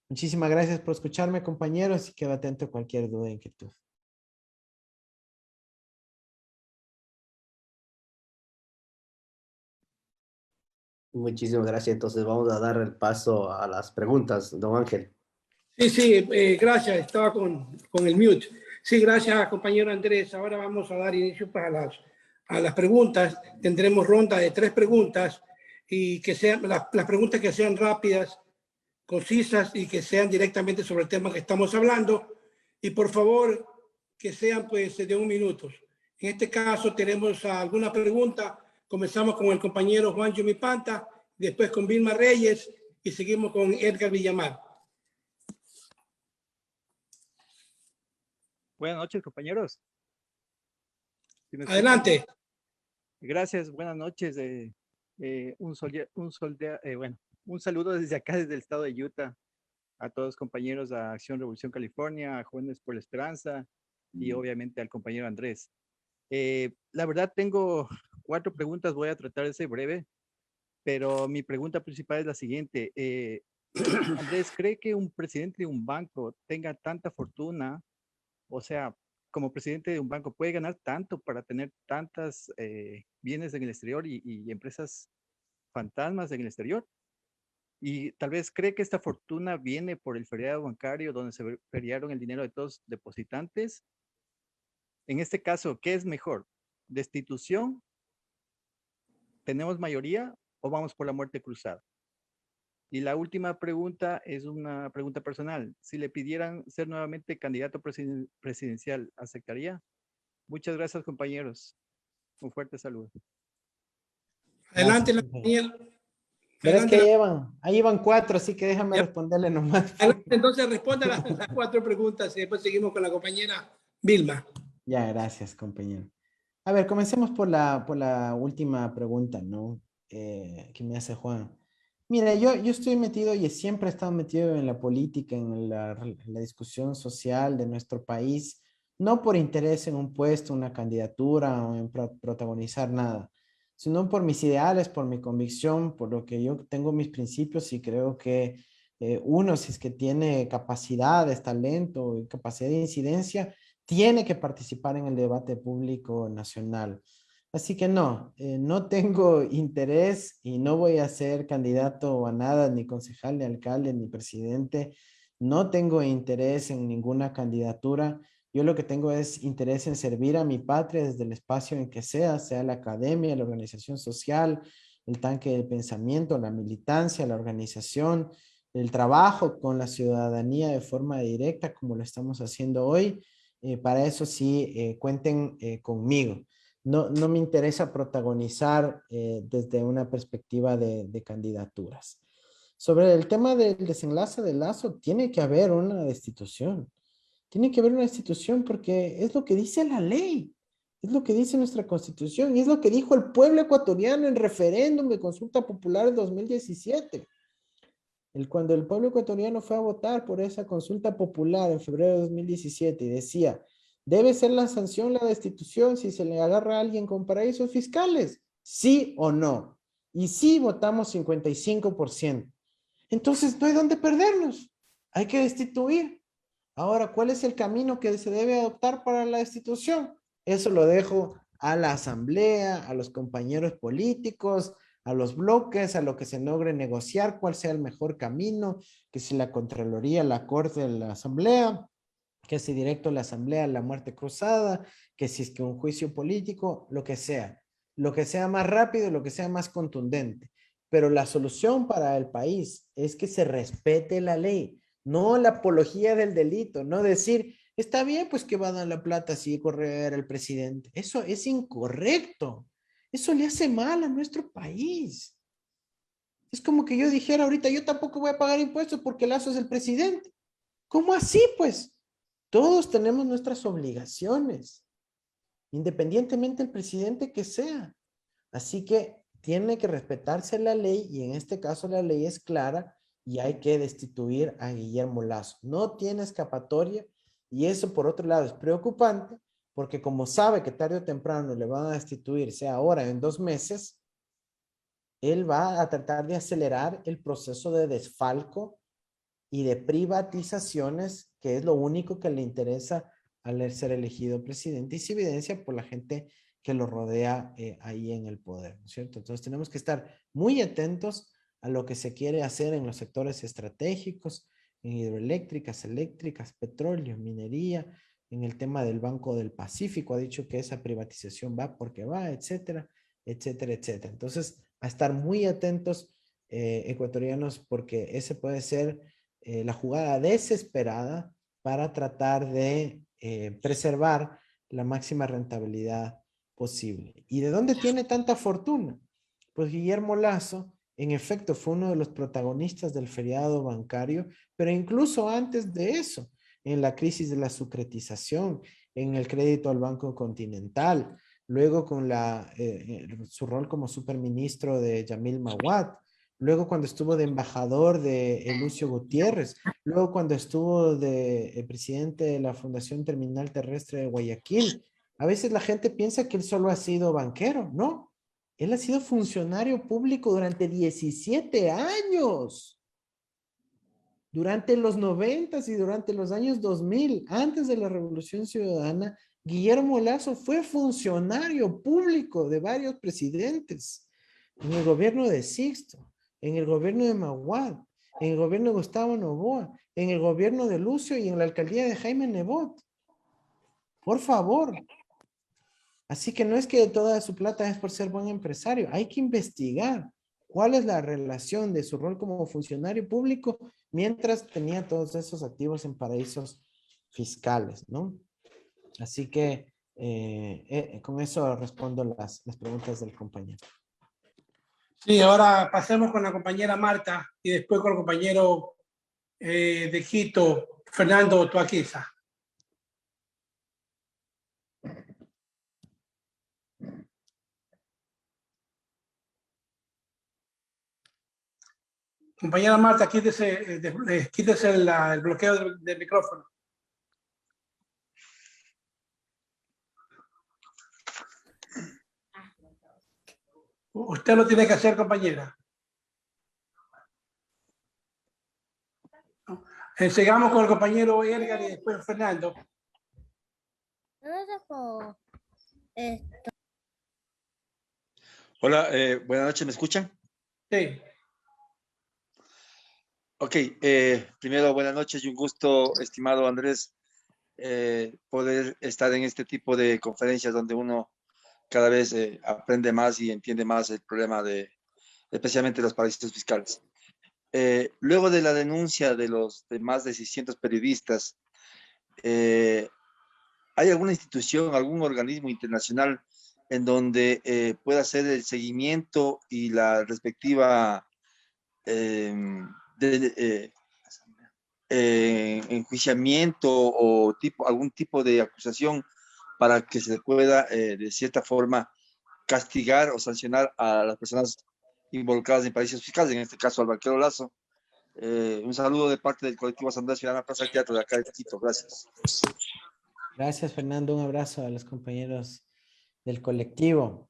Muchísimas gracias por escucharme, compañeros, y quedo atento a cualquier duda e inquietud. Muchísimas gracias. Entonces vamos a dar el paso a las preguntas, don Ángel. Sí, sí, gracias. Estaba con el mute. Sí, gracias, compañero Andrés. Ahora vamos a dar inicio pues, a las preguntas. Tendremos ronda de 3 preguntas y que sean las preguntas que sean rápidas, concisas y que sean directamente sobre el tema que estamos hablando. Y por favor, que sean pues de 1 minuto. En este caso tenemos alguna pregunta. Comenzamos con el compañero Juan Yumipanta, después con Vilma Reyes y seguimos con Edgar Villamar. Buenas noches, compañeros. Adelante. Gracias, buenas noches. Un saludo desde acá, desde el estado de Utah, a todos los compañeros de Acción Revolución California, a Jóvenes por la Esperanza y obviamente al compañero Andrés. La verdad tengo 4 preguntas, voy a tratar de ser breve, pero mi pregunta principal es la siguiente. Andrés, ¿cree que un presidente de un banco tenga tanta fortuna? O sea, como presidente de un banco, ¿puede ganar tanto para tener tantas bienes en el exterior y empresas fantasmas en el exterior? Y tal vez cree que esta fortuna viene por el feriado bancario donde se feriaron el dinero de todos depositantes. En este caso, ¿qué es mejor? ¿Destitución? ¿Tenemos mayoría o vamos por la muerte cruzada? Y la última pregunta es una pregunta personal. Si le pidieran ser nuevamente candidato presidencial, ¿aceptaría? Muchas gracias, compañeros. Un fuerte saludo. Adelante, Gracias, la compañero. compañera. Verás Adelante, que ahí van 4, así que déjame responderle nomás. adelante, entonces responda las 4 preguntas y después seguimos con la compañera Vilma. Ya, gracias, compañero. A ver, comencemos por la última pregunta, ¿no? Que me hace Juan. Mira, yo estoy metido y siempre he estado metido en la política, en la discusión social de nuestro país, no por interés en un puesto, una candidatura o en protagonizar nada, sino por mis ideales, por mi convicción, por lo que yo tengo mis principios y creo que uno, si es que tiene capacidades, talento y capacidad de incidencia, tiene que participar en el debate público nacional. Así que no, no tengo interés y no voy a ser candidato a nada, ni concejal, ni alcalde, ni presidente. No tengo interés en ninguna candidatura. Yo lo que tengo es interés en servir a mi patria desde el espacio en que sea la academia, la organización social, el tanque del pensamiento, la militancia, la organización, el trabajo con la ciudadanía de forma directa, como lo estamos haciendo hoy. Para eso sí, cuenten conmigo. No me interesa protagonizar desde una perspectiva de candidaturas. Sobre el tema del desenlace del Lazo, tiene que haber una destitución. Tiene que haber una destitución porque es lo que dice la ley, es lo que dice nuestra Constitución y es lo que dijo el pueblo ecuatoriano en referéndum de consulta popular de 2017. Cuando el pueblo ecuatoriano fue a votar por esa consulta popular en febrero de 2017 y decía, ¿debe ser la sanción la destitución si se le agarra a alguien con paraísos fiscales? ¿Sí o no? Y sí votamos 55%. Entonces no hay dónde perdernos. Hay que destituir. Ahora, ¿cuál es el camino que se debe adoptar para la destitución? Eso lo dejo a la asamblea, a los compañeros políticos, a los bloques, a lo que se logre negociar, cuál sea el mejor camino, que si la Contraloría, la Corte, la Asamblea, que si directo la Asamblea, la muerte cruzada, que si es que un juicio político, lo que sea más rápido, lo que sea más contundente. Pero la solución para el país es que se respete la ley, no la apología del delito, no decir, está bien, pues que va a dar la plata si correr el presidente. Eso es incorrecto. Eso le hace mal a nuestro país. Es como que yo dijera ahorita, yo tampoco voy a pagar impuestos porque Lazo es el presidente. ¿Cómo así, pues? Todos tenemos nuestras obligaciones, independientemente del presidente que sea. Así que tiene que respetarse la ley y en este caso la ley es clara y hay que destituir a Guillermo Lazo. No tiene escapatoria y eso por otro lado es preocupante porque como sabe que tarde o temprano le van a destituir, sea ahora en 2 meses, él va a tratar de acelerar el proceso de desfalco y de privatizaciones, que es lo único que le interesa al ser elegido presidente y se evidencia por la gente que lo rodea ahí en el poder, ¿no es cierto? Entonces tenemos que estar muy atentos a lo que se quiere hacer en los sectores estratégicos, en hidroeléctricas, eléctricas, petróleo, minería, en el tema del Banco del Pacífico, ha dicho que esa privatización va porque va, etcétera, etcétera, etcétera. Entonces, a estar muy atentos ecuatorianos porque ese puede ser la jugada desesperada para tratar de preservar la máxima rentabilidad posible. ¿Y de dónde tiene tanta fortuna? Pues Guillermo Lazo, en efecto, fue uno de los protagonistas del feriado bancario, pero incluso antes de eso, en la crisis de la sucretización, en el crédito al Banco Continental, luego con su rol como superministro de Yamil Mawad, luego cuando estuvo de embajador de Lucio Gutiérrez, luego cuando estuvo de presidente de la Fundación Terminal Terrestre de Guayaquil. A veces la gente piensa que él solo ha sido banquero, ¿no? Él ha sido funcionario público durante 17 años. Durante los 90 y durante los años 2000, antes de la Revolución Ciudadana, Guillermo Lazo fue funcionario público de varios presidentes. En el gobierno de Sixto, en el gobierno de Maguad, en el gobierno de Gustavo Noboa, en el gobierno de Lucio y en la alcaldía de Jaime Nebot. Por favor. Así que no es que toda su plata es por ser buen empresario. Hay que investigar cuál es la relación de su rol como funcionario público mientras tenía todos esos activos en paraísos fiscales, ¿no? Así que con eso respondo las preguntas del compañero. Sí, ahora pasemos con la compañera Marta y después con el compañero de Quito, Fernando Tuaquiza. Compañera Marta, quítese el bloqueo del micrófono. Usted lo tiene que hacer, compañera. Sigamos con el compañero Edgar y después Fernando. Hola, buenas noches, ¿me escuchan? Sí. Ok, primero buenas noches y un gusto, estimado Andrés, poder estar en este tipo de conferencias donde uno cada vez aprende más y entiende más el problema especialmente los paraísos fiscales. Luego de la denuncia de más de 600 periodistas, ¿hay alguna institución, algún organismo internacional en donde pueda hacer el seguimiento y la respectiva enjuiciamiento o algún tipo de acusación para que se pueda de cierta forma castigar o sancionar a las personas involucradas en paraísos fiscales, en este caso al banquero Lazo? Un saludo de parte del colectivo Asamblea Ciudadana Plaza del Teatro de acá de Quito. Gracias. Gracias, Fernando. Un abrazo a los compañeros del colectivo.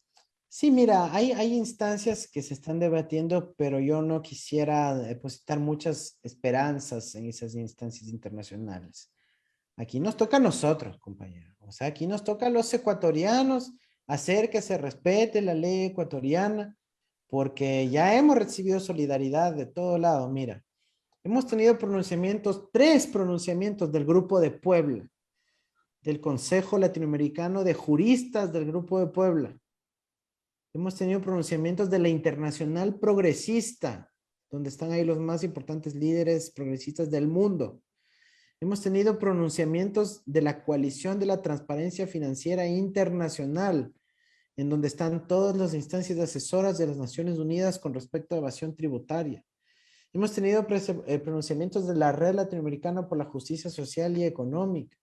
Sí, mira, hay instancias que se están debatiendo, pero yo no quisiera depositar muchas esperanzas en esas instancias internacionales. Aquí nos toca a nosotros, compañeros. O sea, aquí nos toca a los ecuatorianos hacer que se respete la ley ecuatoriana, porque ya hemos recibido solidaridad de todo lado. Mira, hemos tenido pronunciamientos, 3 pronunciamientos del Grupo de Puebla, del Consejo Latinoamericano de Juristas del Grupo de Puebla. Hemos tenido pronunciamientos de la Internacional Progresista, donde están ahí los más importantes líderes progresistas del mundo. Hemos tenido pronunciamientos de la Coalición de la Transparencia Financiera Internacional, en donde están todas las instancias asesoras de las Naciones Unidas con respecto a evasión tributaria. Hemos tenido pronunciamientos de la Red Latinoamericana por la Justicia Social y Económica,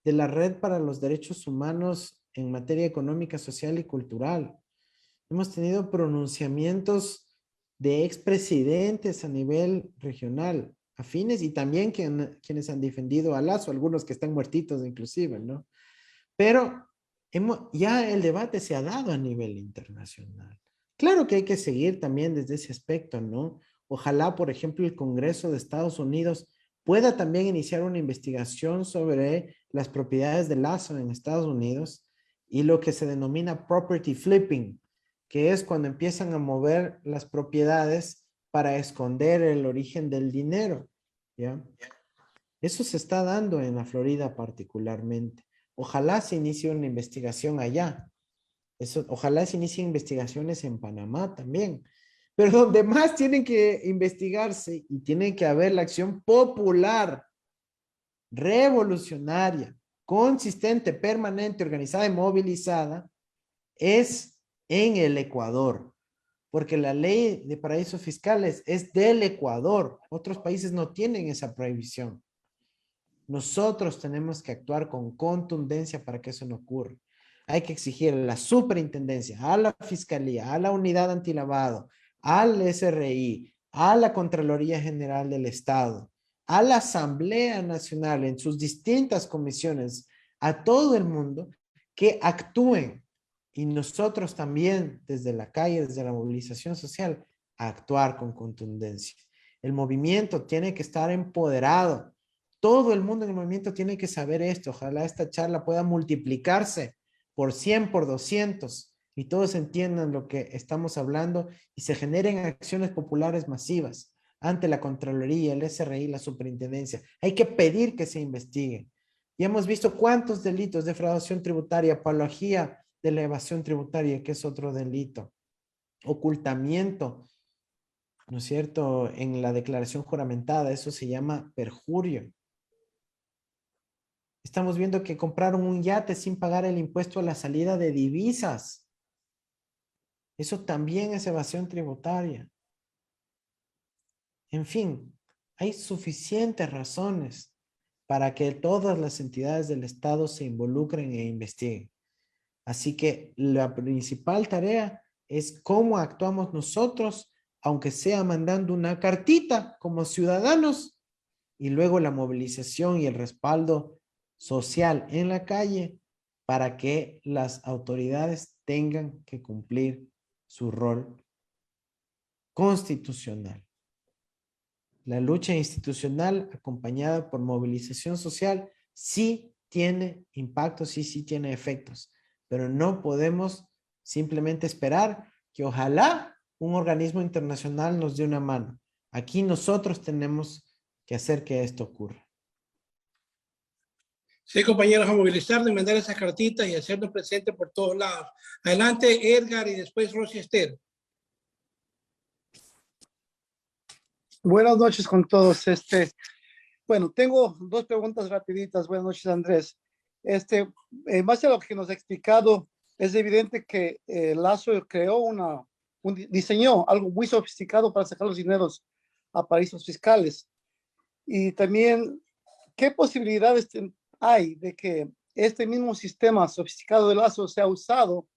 de la Red para los Derechos Humanos en materia económica, social y cultural. Hemos tenido pronunciamientos de expresidentes a nivel regional, afines, y también quienes han defendido a Lazo, algunos que están muertitos inclusive, ¿no? Pero ya el debate se ha dado a nivel internacional. Claro que hay que seguir también desde ese aspecto, ¿no? Ojalá, por ejemplo, el Congreso de Estados Unidos pueda también iniciar una investigación sobre las propiedades de Lazo en Estados Unidos y lo que se denomina property flipping, que es cuando empiezan a mover las propiedades para esconder el origen del dinero, ¿ya? Eso se está dando en la Florida particularmente. Ojalá se inicie una investigación allá. Ojalá se inicien investigaciones en Panamá también. Pero donde más tienen que investigarse y tiene que haber la acción popular, revolucionaria, consistente, permanente, organizada y movilizada, es en el Ecuador. Porque la ley de paraísos fiscales es del Ecuador. Otros países no tienen esa prohibición. Nosotros tenemos que actuar con contundencia para que eso no ocurra. Hay que exigir a la superintendencia, a la fiscalía, a la unidad antilavado, al SRI, a la Contraloría General del Estado, a la Asamblea Nacional en sus distintas comisiones, a todo el mundo que actúen. Y nosotros también, desde la calle, desde la movilización social, a actuar con contundencia. El movimiento tiene que estar empoderado. Todo el mundo en el movimiento tiene que saber esto. Ojalá esta charla pueda multiplicarse por 100, por 200, y todos entiendan lo que estamos hablando y se generen acciones populares masivas ante la Contraloría, el SRI, la Superintendencia. Hay que pedir que se investigue. Ya hemos visto cuántos delitos: defraudación tributaria, apología de la evasión tributaria, que es otro delito, ocultamiento, ¿no es cierto?, en la declaración juramentada, eso se llama perjurio. Estamos viendo que compraron un yate sin pagar el impuesto a la salida de divisas. Eso también es evasión tributaria. En fin, hay suficientes razones para que todas las entidades del Estado se involucren e investiguen. Así que la principal tarea es cómo actuamos nosotros, aunque sea mandando una cartita como ciudadanos, y luego la movilización y el respaldo social en la calle para que las autoridades tengan que cumplir su rol constitucional. La lucha institucional acompañada por movilización social sí tiene impactos, sí tiene efectos, pero no podemos simplemente esperar que ojalá un organismo internacional nos dé una mano. Aquí nosotros tenemos que hacer que esto ocurra. Sí, compañeros, a movilizar, de mandar esas cartitas y hacernos presentes por todos lados. Adelante, Edgar, y después Rosy Esther. Buenas noches con todos. Bueno, tengo dos preguntas rapiditas. Buenas noches, Andrés. En base a lo que nos ha explicado, es evidente que Lazo creó diseñó algo muy sofisticado para sacar los dineros a paraísos fiscales. Y también, ¿qué posibilidades hay de que este mismo sistema sofisticado de Lazo sea usado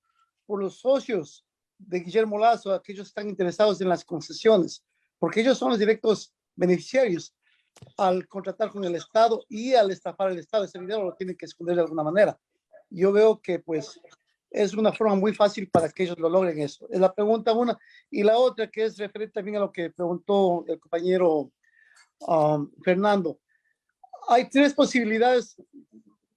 por los socios de Guillermo Lazo, aquellos que están interesados en las concesiones? Porque ellos son los directos beneficiarios al contratar con el Estado y al estafar el Estado. Ese dinero lo tienen que esconder de alguna manera. Yo veo que pues es una forma muy fácil para que ellos lo logren eso. Es la pregunta una. Y la otra, que es referente también a lo que preguntó el compañero Fernando. Hay tres posibilidades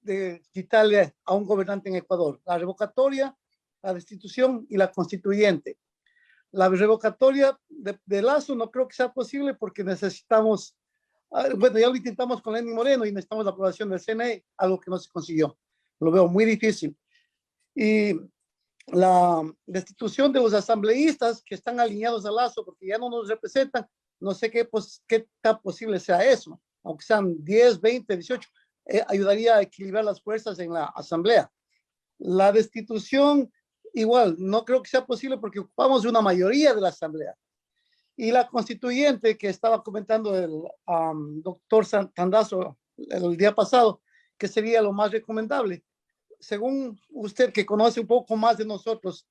de quitarle a un gobernante en Ecuador: la revocatoria, la destitución y la constituyente. La revocatoria de Lazo no creo que sea posible porque necesitamos, bueno, ya lo intentamos con Lenín Moreno y necesitamos la aprobación del CNE, algo que no se consiguió. Lo veo muy difícil. Y la destitución de los asambleístas que están alineados a Lazo porque ya no nos representan, no sé qué tan posible sea eso, aunque sean 10, 20, 18, ayudaría a equilibrar las fuerzas en la asamblea. La destitución, igual, no creo que sea posible porque ocupamos una mayoría de la asamblea. Y la constituyente que estaba comentando el doctor Tandazo el día pasado, que sería lo más recomendable. Según usted, que conoce un poco más de nosotros,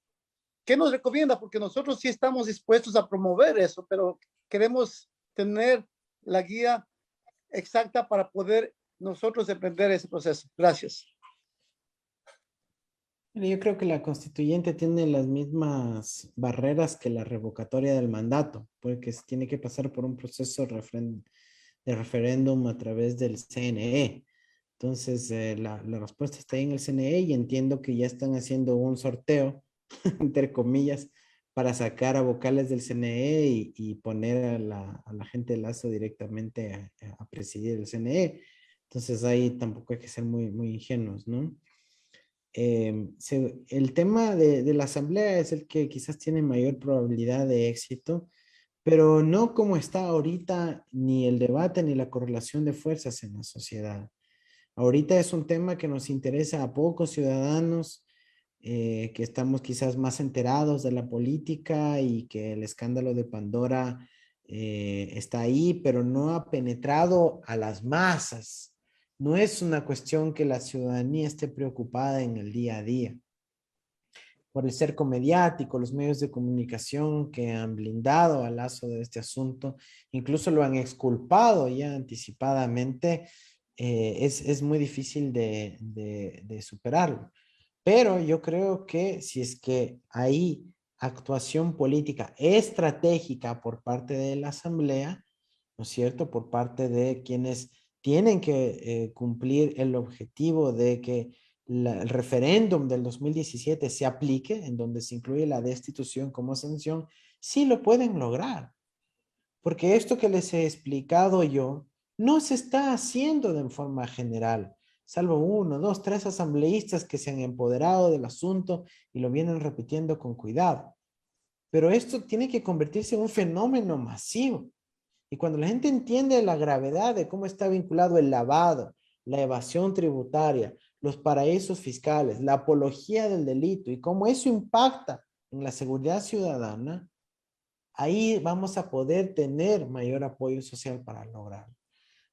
¿qué nos recomienda? Porque nosotros sí estamos dispuestos a promover eso, pero queremos tener la guía exacta para poder nosotros emprender ese proceso. Gracias. Bueno, yo creo que la constituyente tiene las mismas barreras que la revocatoria del mandato, porque tiene que pasar por un proceso de referéndum a través del CNE. Entonces, la respuesta está ahí en el CNE y entiendo que ya están haciendo un sorteo, entre comillas, para sacar a vocales del CNE y poner a la gente de Lazo directamente a presidir el CNE. Entonces, ahí tampoco hay que ser muy ingenuos, ¿no? El tema de la asamblea es el que quizás tiene mayor probabilidad de éxito, pero no como está ahorita ni el debate ni la correlación de fuerzas en la sociedad. Ahorita es un tema que nos interesa a pocos ciudadanos, que estamos quizás más enterados de la política y que el escándalo de Pandora está ahí, pero no ha penetrado a las masas. No es una cuestión que la ciudadanía esté preocupada en el día a día. Por el cerco mediático, los medios de comunicación que han blindado a Lazo de este asunto, incluso lo han exculpado ya anticipadamente, es muy difícil de superarlo. Pero yo creo que si es que hay actuación política estratégica por parte de la Asamblea, ¿no es cierto? Por parte de quienes tienen que cumplir el objetivo de que el referéndum del 2017 se aplique, en donde se incluye la destitución como sanción, sí lo pueden lograr. Porque esto que les he explicado yo no se está haciendo de forma general, salvo uno, dos, tres asambleístas que se han empoderado del asunto y lo vienen repitiendo con cuidado. Pero esto tiene que convertirse en un fenómeno masivo. Y cuando la gente entiende la gravedad de cómo está vinculado el lavado, la evasión tributaria, los paraísos fiscales, la apología del delito y cómo eso impacta en la seguridad ciudadana, ahí vamos a poder tener mayor apoyo social para lograrlo.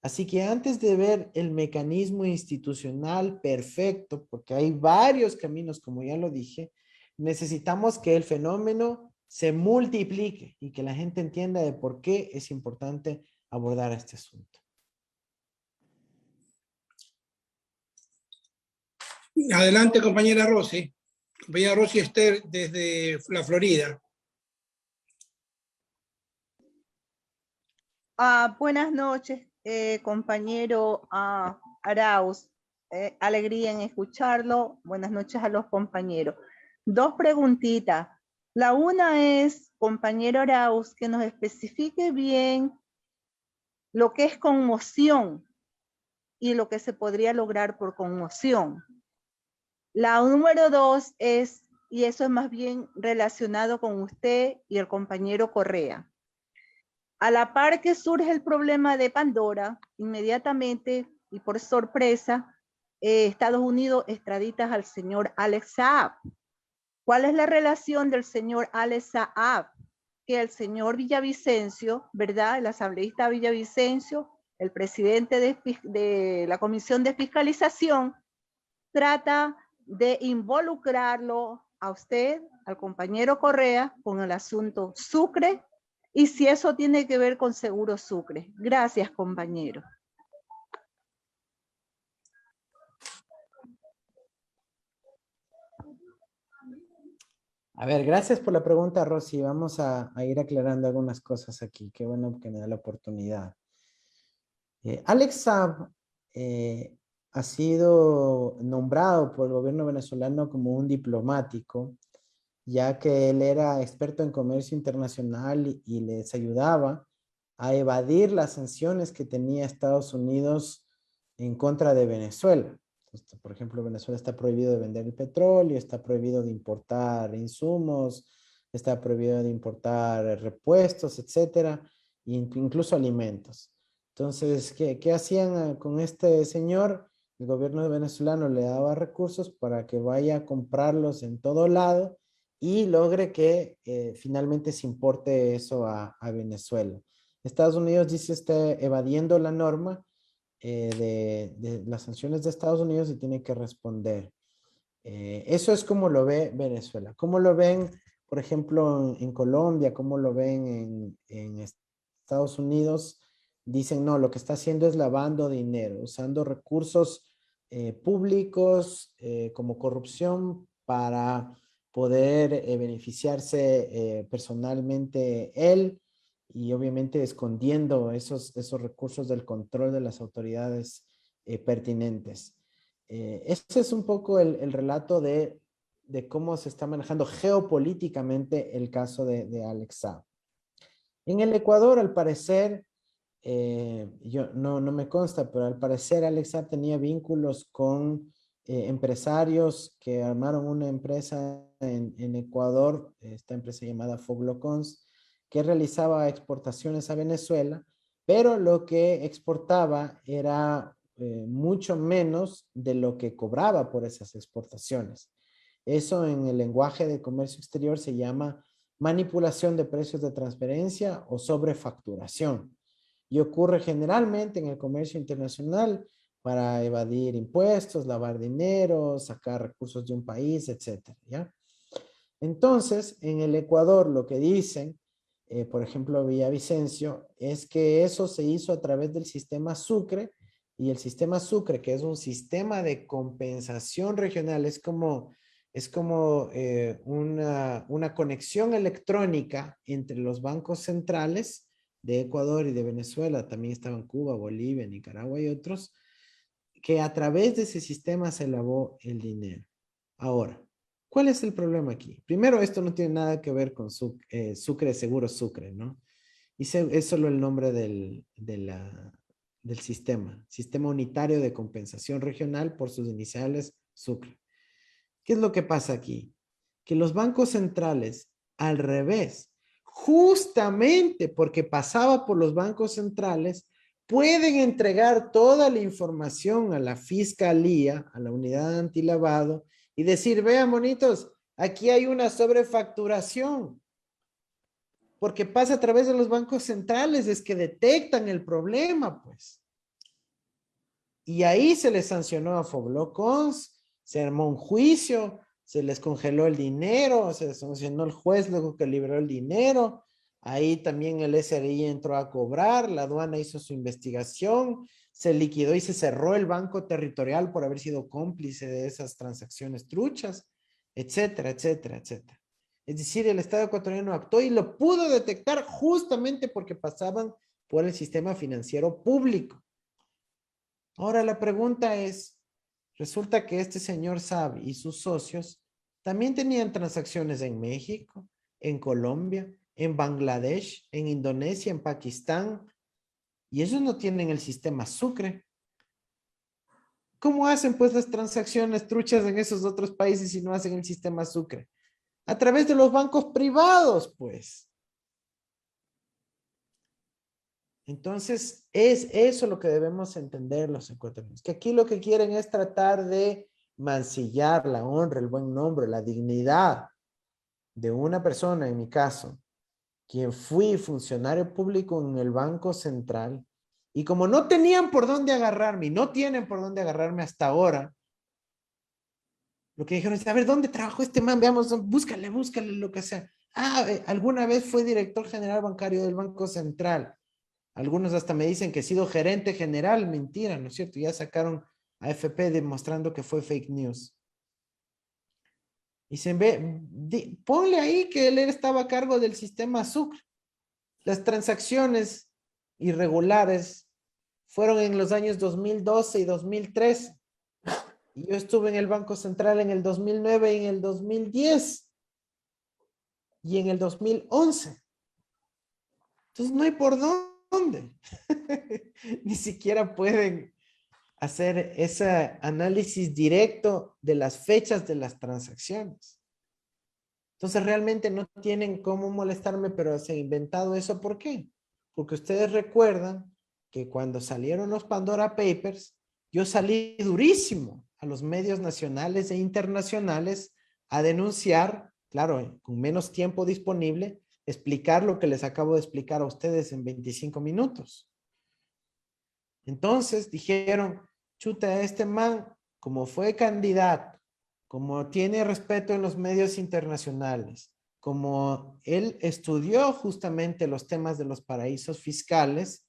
Así que antes de ver el mecanismo institucional perfecto, porque hay varios caminos, como ya lo dije, necesitamos que el fenómeno se multiplique y que la gente entienda de por qué es importante abordar este asunto. Adelante, compañera Rosy. Compañera Rosy Esther, desde la Florida. Buenas noches, compañero Arauz. Alegría en escucharlo. Buenas noches a los compañeros. Dos preguntitas. La una es, compañero Arauz, que nos especifique bien lo que es conmoción y lo que se podría lograr por conmoción. La número dos es, y eso es más bien relacionado con usted y el compañero Correa. A la par que surge el problema de Pandora, inmediatamente y por sorpresa, Estados Unidos extradita al señor Alex Saab. ¿Cuál es la relación del señor Alex Saab? Que el señor Villavicencio, ¿verdad? El asambleísta Villavicencio, el presidente de la Comisión de Fiscalización, trata de involucrarlo a usted, al compañero Correa, con el asunto Sucre, y si eso tiene que ver con Seguro Sucre. Gracias, compañero. A ver, gracias por la pregunta, Rosy. Vamos a ir aclarando algunas cosas aquí. Qué bueno que me da la oportunidad. Alex Saab ha sido nombrado por el gobierno venezolano como un diplomático, ya que él era experto en comercio internacional y les ayudaba a evadir las sanciones que tenía Estados Unidos en contra de Venezuela. Entonces, por ejemplo, Venezuela está prohibido de vender el petróleo, está prohibido de importar insumos, está prohibido de importar repuestos, etcétera, incluso alimentos. Entonces, ¿qué hacían con este señor? El gobierno venezolano le daba recursos para que vaya a comprarlos en todo lado y logre que finalmente se importe eso a Venezuela. Estados Unidos dice está evadiendo la norma de las sanciones de Estados Unidos y tiene que responder. Eso es como lo ve Venezuela. ¿Cómo lo ven, por ejemplo, en Colombia? ¿Cómo lo ven en Estados Unidos? Dicen, no, lo que está haciendo es lavando dinero, usando recursos públicos como corrupción para poder beneficiarse personalmente él y obviamente escondiendo esos recursos del control de las autoridades pertinentes. Ese es un poco el relato de cómo se está manejando geopolíticamente el caso de Alex Saab. En el Ecuador, al parecer, no me consta, pero al parecer Alex Saab tenía vínculos con empresarios que armaron una empresa en Ecuador, esta empresa llamada Foglocons, que realizaba exportaciones a Venezuela, pero lo que exportaba era mucho menos de lo que cobraba por esas exportaciones. Eso en el lenguaje de comercio exterior se llama manipulación de precios de transferencia o sobrefacturación. Y ocurre generalmente en el comercio internacional para evadir impuestos, lavar dinero, sacar recursos de un país, etcétera, ¿ya? Entonces, en el Ecuador lo que dicen, por ejemplo, Villavicencio, es que eso se hizo a través del sistema Sucre, y el sistema Sucre, que es un sistema de compensación regional, es como una conexión electrónica entre los bancos centrales de Ecuador y de Venezuela, también estaban Cuba, Bolivia, Nicaragua y otros, que a través de ese sistema se lavó el dinero. Ahora, ¿cuál es el problema aquí? Primero, esto no tiene nada que ver con Sucre, Seguro Sucre, ¿no? Y es solo el nombre del sistema unitario de compensación regional por sus iniciales Sucre. ¿Qué es lo que pasa aquí? Que los bancos centrales, al revés, justamente porque pasaba por los bancos centrales, pueden entregar toda la información a la fiscalía, a la unidad antilavado, y decir, vean, bonitos, aquí hay una sobrefacturación. Porque pasa a través de los bancos centrales, es que detectan el problema, pues. Y ahí se les sancionó a Foglocons, se armó un juicio, se les congeló el dinero, se les sancionó el juez luego que liberó el dinero. Ahí también el SRI entró a cobrar, la aduana hizo su investigación, se liquidó y se cerró el banco territorial por haber sido cómplice de esas transacciones truchas, etcétera, etcétera, etcétera. Es decir, el Estado ecuatoriano actuó y lo pudo detectar justamente porque pasaban por el sistema financiero público. Ahora la pregunta es, resulta que este señor Saab y sus socios también tenían transacciones en México, en Colombia, en Bangladesh, en Indonesia, en Pakistán, y ellos no tienen el sistema Sucre. ¿Cómo hacen pues las transacciones truchas en esos otros países si no hacen el sistema Sucre? A través de los bancos privados, pues. Entonces, es eso lo que debemos entender los ecuatorianos, que aquí lo que quieren es tratar de mancillar la honra, el buen nombre, la dignidad de una persona, en mi caso, quien fui funcionario público en el Banco Central, y como no tenían por dónde agarrarme, y no tienen por dónde agarrarme hasta ahora, lo que dijeron es, a ver, ¿dónde trabajó este man? Veamos, búscale lo que sea. Alguna vez fue director general bancario del Banco Central. Algunos hasta me dicen que he sido gerente general, mentira, ¿no es cierto? Ya sacaron a AFP demostrando que fue fake news. Y se ve, ponle ahí que él estaba a cargo del sistema Sucre. Las transacciones irregulares fueron en los años 2012 y 2013. Y yo estuve en el Banco Central en el 2009 y en el 2010. Y en el 2011. Entonces no hay por dónde. Ni siquiera pueden hacer ese análisis directo de las fechas de las transacciones. Entonces realmente no tienen cómo molestarme, pero se ha inventado eso. ¿Por qué? Porque ustedes recuerdan que cuando salieron los Pandora Papers, yo salí durísimo a los medios nacionales e internacionales a denunciar, claro, con menos tiempo disponible, explicar lo que les acabo de explicar a ustedes en 25 minutos. Entonces dijeron, chuta, este man, como fue candidato, como tiene respeto en los medios internacionales, como él estudió justamente los temas de los paraísos fiscales,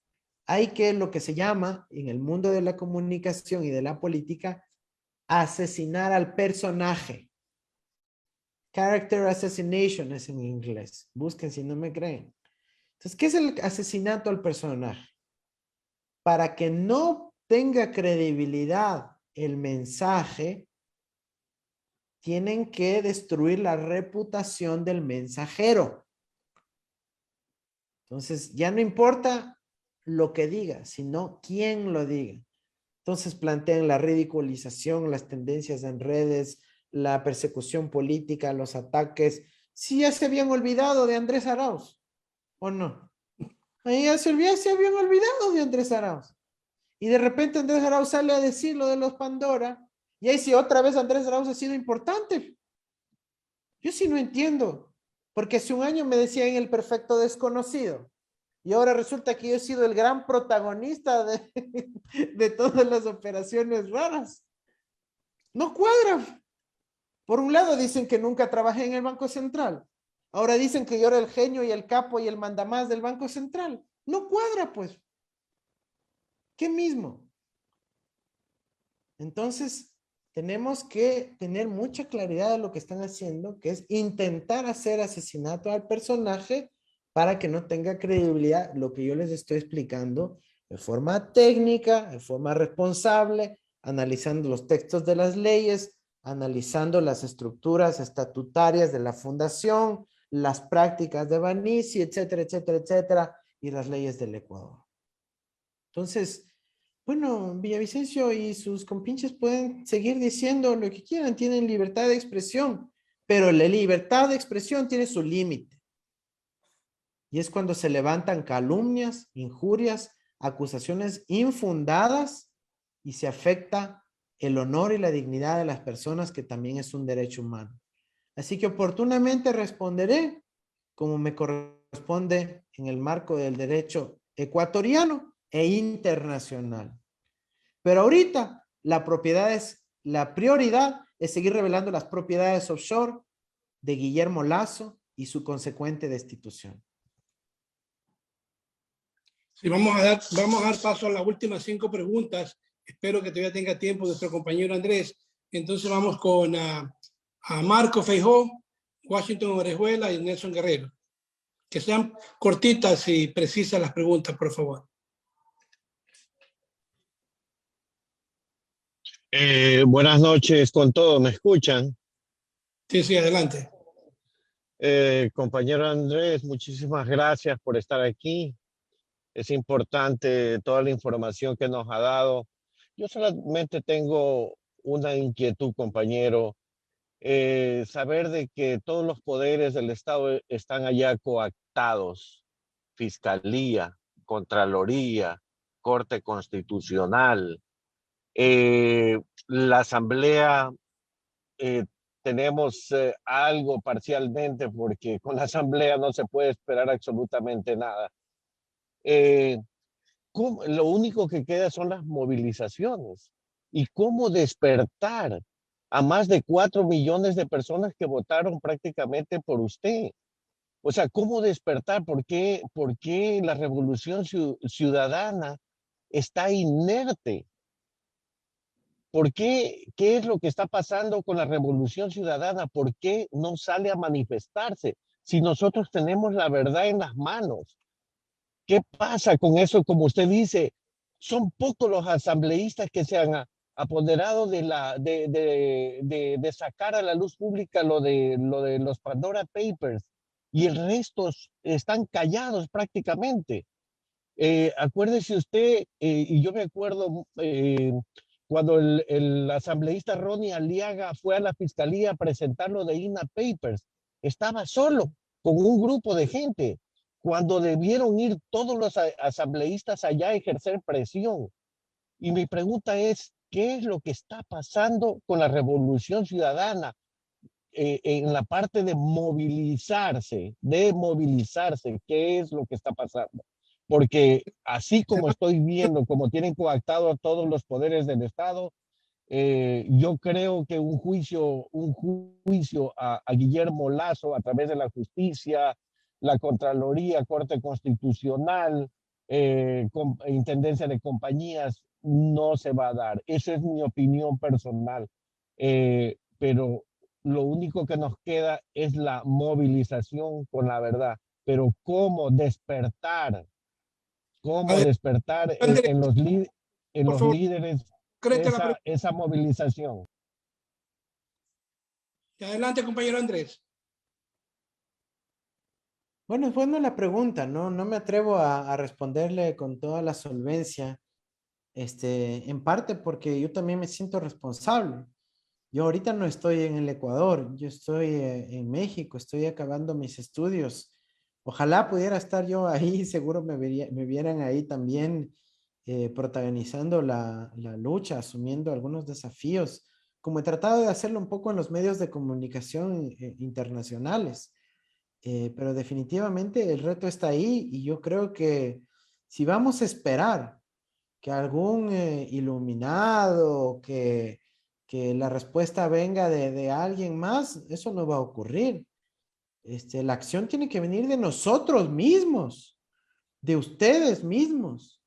hay que lo que se llama en el mundo de la comunicación y de la política, asesinar al personaje. Character assassination es en inglés. Busquen si no me creen. Entonces, ¿qué es el asesinato al personaje? Para que no tenga credibilidad el mensaje, tienen que destruir la reputación del mensajero. Entonces, ya no importa lo que diga, sino quién lo diga. Entonces, plantean la ridiculización, las tendencias en redes, la persecución política, los ataques. Sí, ya se habían olvidado de Andrés Arauz, ¿o no? Ahí ya se habían olvidado de Andrés Arauz. Y de repente Andrés Arauz sale a decir lo de los Pandora. Y ahí sí, otra vez Andrés Arauz ha sido importante. Yo sí no entiendo. Porque hace un año me decían el perfecto desconocido. Y ahora resulta que yo he sido el gran protagonista de todas las operaciones raras. No cuadra. Por un lado dicen que nunca trabajé en el Banco Central. Ahora dicen que yo era el genio y el capo y el mandamás del Banco Central. No cuadra, pues. ¿Qué mismo? Entonces, tenemos que tener mucha claridad de lo que están haciendo, que es intentar hacer asesinato al personaje para que no tenga credibilidad lo que yo les estoy explicando de forma técnica, de forma responsable, analizando los textos de las leyes, analizando las estructuras estatutarias de la fundación, las prácticas de Banisi, etcétera, etcétera, etcétera, y las leyes del Ecuador. Entonces, bueno, Villavicencio y sus compinches pueden seguir diciendo lo que quieran, tienen libertad de expresión, pero la libertad de expresión tiene su límite. Y es cuando se levantan calumnias, injurias, acusaciones infundadas y se afecta el honor y la dignidad de las personas, que también es un derecho humano. Así que oportunamente responderé como me corresponde en el marco del derecho ecuatoriano e internacional. Pero ahorita la prioridad es seguir revelando las propiedades offshore de Guillermo Lasso y su consecuente destitución. Sí, vamos a dar paso a las últimas 5 preguntas. Espero que todavía tenga tiempo nuestro compañero Andrés. Entonces vamos con a Marco Feijó, Washington Orejuela y Nelson Guerrero. Que sean cortitas y precisas las preguntas, por favor. Buenas noches con todos, ¿me escuchan? Sí, adelante. Compañero Andrés, muchísimas gracias por estar aquí. Es importante toda la información que nos ha dado. Yo solamente tengo una inquietud, compañero. Saber de que todos los poderes del Estado están allá coactados. Fiscalía, Contraloría, Corte Constitucional. La Asamblea, tenemos algo parcialmente, porque con la Asamblea no se puede esperar absolutamente nada. Lo único que queda son las movilizaciones. ¿Y cómo despertar a más de 4 millones de personas que votaron prácticamente por usted? O sea, ¿cómo despertar? ¿Por qué la revolución ciudadana está inerte? ¿Por qué? ¿Qué es lo que está pasando con la revolución ciudadana? ¿Por qué no sale a manifestarse si nosotros tenemos la verdad en las manos? ¿Qué pasa con eso? Como usted dice, son pocos los asambleístas que se han apoderado de sacar a la luz pública lo de los Pandora Papers, y el resto están callados prácticamente. Acuérdese usted, y yo me acuerdo cuando el asambleísta Ronnie Aliaga fue a la fiscalía a presentar lo de INA Papers, estaba solo con un grupo de gente, cuando debieron ir todos los asambleístas allá a ejercer presión. Y mi pregunta es, ¿qué es lo que está pasando con la revolución ciudadana en la parte de movilizarse? ¿Qué es lo que está pasando? Porque así como estoy viendo, como tienen coactado a todos los poderes del Estado, yo creo que un juicio a Guillermo Lasso a través de la justicia, la Contraloría, Corte Constitucional, Intendencia de Compañías, no se va a dar. Esa es mi opinión personal. Pero lo único que nos queda es la movilización con la verdad. Pero ¿cómo despertar? ¿Cómo despertar en los por favor, líderes concreta la pregunta. esa movilización? Adelante, compañero Andrés. Bueno, es buena la pregunta, ¿no? No me atrevo a responderle con toda la solvencia, en parte porque yo también me siento responsable. Yo ahorita no estoy en el Ecuador, yo estoy en México, estoy acabando mis estudios. Ojalá pudiera estar yo ahí, seguro me vieran ahí también protagonizando la lucha, asumiendo algunos desafíos, como he tratado de hacerlo un poco en los medios de comunicación internacionales. Pero definitivamente el reto está ahí y yo creo que si vamos a esperar que algún iluminado, que la respuesta venga de alguien más, eso no va a ocurrir. La acción tiene que venir de nosotros mismos, de ustedes mismos,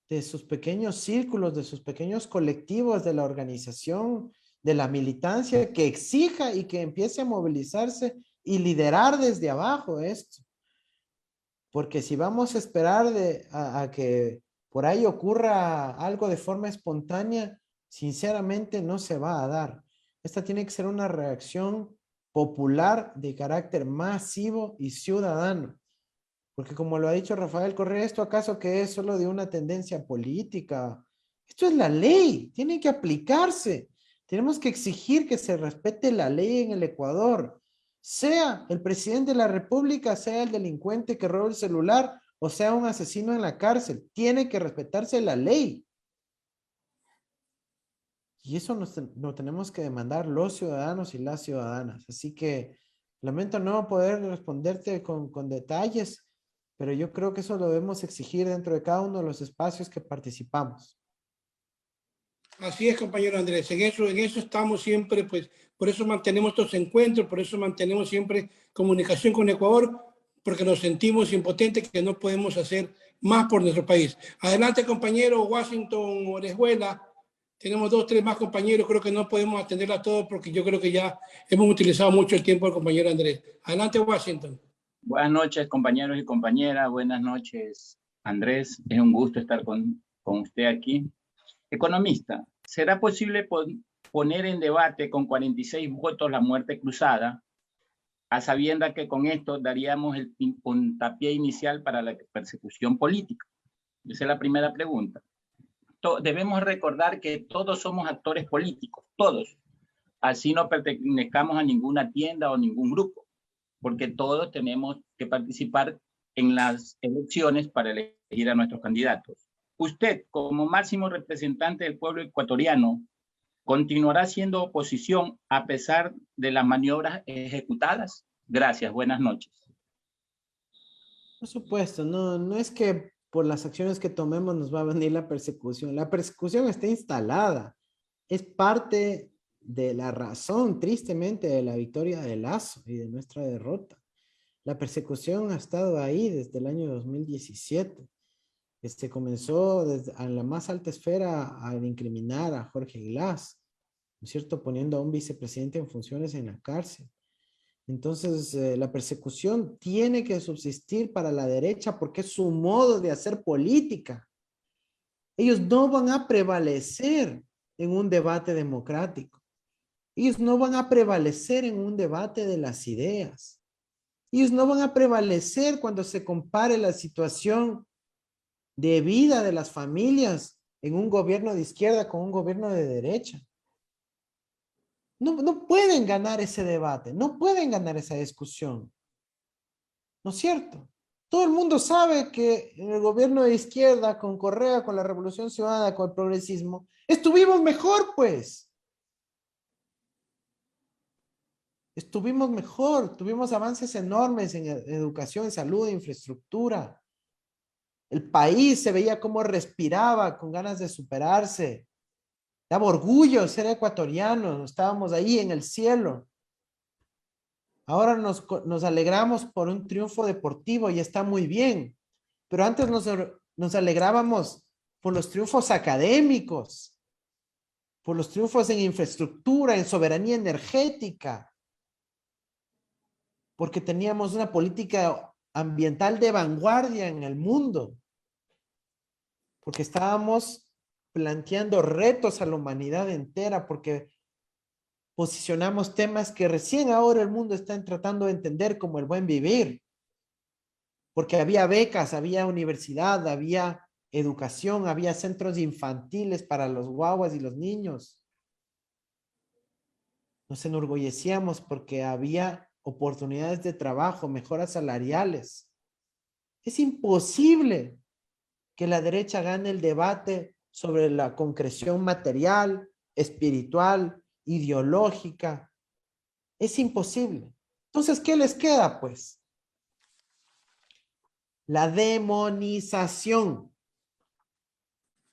de sus pequeños círculos, de sus pequeños colectivos, de la organización, de la militancia, que exija y que empiece a movilizarse y liderar desde abajo esto. Porque si vamos a esperar a que por ahí ocurra algo de forma espontánea, sinceramente no se va a dar. Esta tiene que ser una reacción popular de carácter masivo y ciudadano. Porque como lo ha dicho Rafael Correa, ¿esto acaso que es solo de una tendencia política? Esto es la ley, tiene que aplicarse. Tenemos que exigir que se respete la ley en el Ecuador. Sea el presidente de la República, sea el delincuente que roba el celular o sea un asesino en la cárcel. Tiene que respetarse la ley. Y eso lo tenemos que demandar los ciudadanos y las ciudadanas. Así que lamento no poder responderte con detalles, pero yo creo que eso lo debemos exigir dentro de cada uno de los espacios que participamos. Así es, compañero Andrés. En eso estamos siempre, pues, por eso mantenemos estos encuentros, por eso mantenemos siempre comunicación con Ecuador, porque nos sentimos impotentes que no podemos hacer más por nuestro país. Adelante, compañero Washington Orejuela. Tenemos 2, 3 más compañeros, creo que no podemos atender a todos porque yo creo que ya hemos utilizado mucho el tiempo del compañero Andrés. Adelante, Washington. Buenas noches, compañeros y compañeras. Buenas noches, Andrés. Es un gusto estar con usted aquí. Economista, ¿será posible poner en debate con 46 votos la muerte cruzada, a sabiendas que con esto daríamos el puntapié inicial para la persecución política? Esa es la primera pregunta. Debemos recordar que todos somos actores políticos, todos. Así no pertenezcamos a ninguna tienda o ningún grupo, porque todos tenemos que participar en las elecciones para elegir a nuestros candidatos. Usted, como máximo representante del pueblo ecuatoriano, ¿continuará siendo oposición a pesar de las maniobras ejecutadas? Gracias, buenas noches. Por supuesto, no es que por las acciones que tomemos nos va a venir la persecución. La persecución está instalada. Es parte de la razón, tristemente, de la victoria de Lazo y de nuestra derrota. La persecución ha estado ahí desde el año 2017. Comenzó desde a la más alta esfera a incriminar a Jorge Glass, ¿no es cierto?, poniendo a un vicepresidente en funciones en la cárcel. Entonces, la persecución tiene que subsistir para la derecha porque es su modo de hacer política. Ellos no van a prevalecer en un debate democrático. Ellos no van a prevalecer en un debate de las ideas. Ellos no van a prevalecer cuando se compare la situación de vida de las familias en un gobierno de izquierda con un gobierno de derecha. No pueden ganar ese debate, no pueden ganar esa discusión. ¿No es cierto? Todo el mundo sabe que en el gobierno de izquierda, con Correa, con la Revolución Ciudadana, con el progresismo, estuvimos mejor, pues. Estuvimos mejor, tuvimos avances enormes en educación, salud, infraestructura. El país se veía cómo respiraba con ganas de superarse. Daba orgullo ser ecuatorianos, estábamos ahí en el cielo. Ahora nos alegramos por un triunfo deportivo y está muy bien, pero antes nos alegrábamos por los triunfos académicos, por los triunfos en infraestructura, en soberanía energética, porque teníamos una política ambiental de vanguardia en el mundo, porque estábamos planteando retos a la humanidad entera, porque posicionamos temas que recién ahora el mundo está tratando de entender, como el buen vivir, porque había becas, había universidad, había educación, había centros infantiles para los guaguas y los niños. Nos enorgullecíamos porque había oportunidades de trabajo, mejoras salariales. Es imposible que la derecha gane el debate sobre la concreción material, espiritual, ideológica. Es imposible. Entonces, ¿qué les queda, pues? La demonización.